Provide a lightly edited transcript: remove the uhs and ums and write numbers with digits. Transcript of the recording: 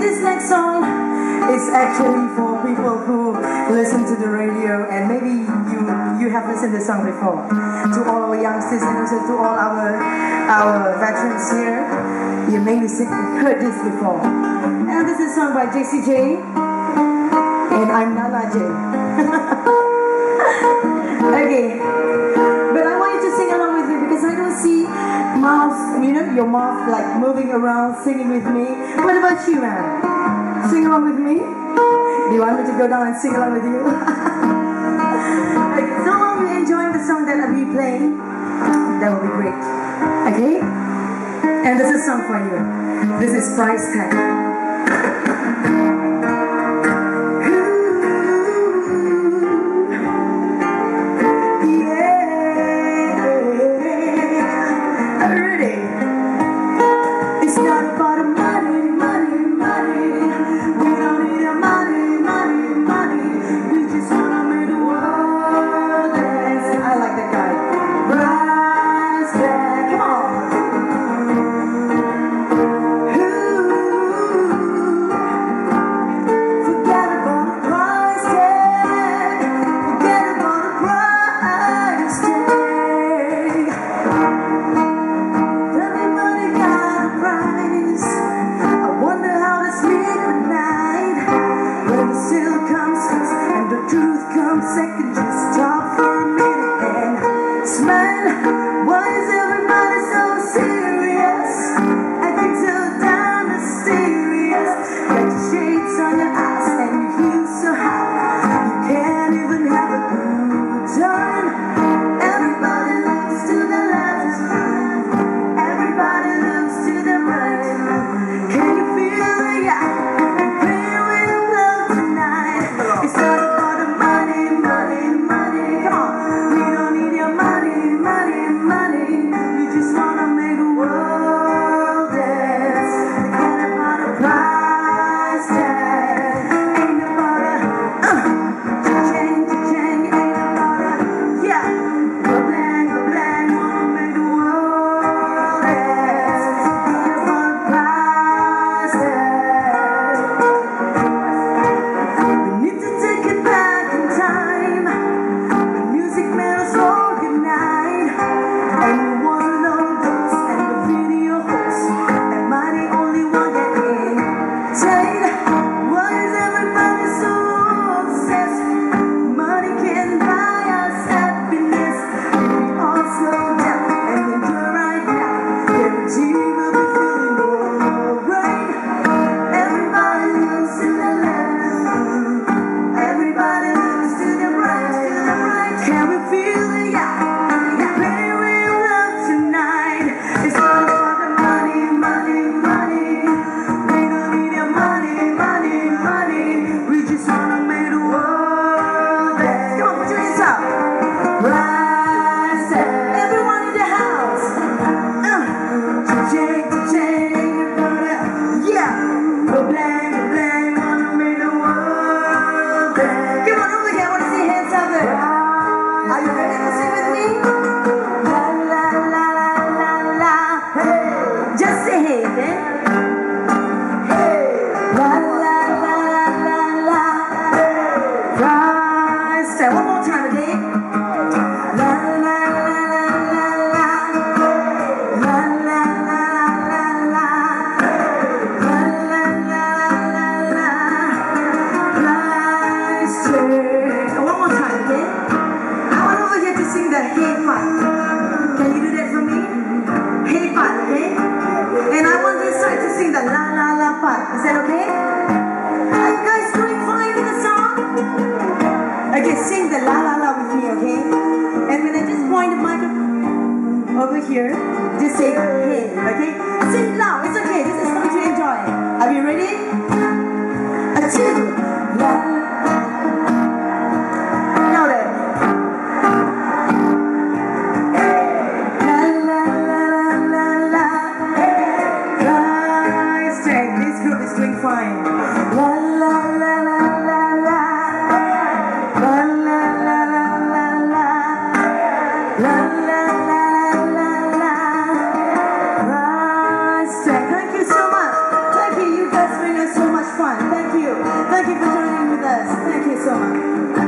this next song is actually for people who listen to the radio, and maybe you have listened to the song before. To all our youngsters and also to all our veterans here, you maybe heard this before. And this is a song by Jessie J, and I'm Nana J. Okay, but I want you to sing along with me because I don't see mouth, your mouth like moving around singing with me. What about you, man? Sing along with me? Do you want me to go down and sing along with you? Okay, so while we're enjoying the song that I'll be playing, that will be great. Okay? And this is a song for you. This is Price Tag. Thank you so much. Thank you. You guys bring us so much. time. Thank you. Thank you for joining with us. Thank you so much.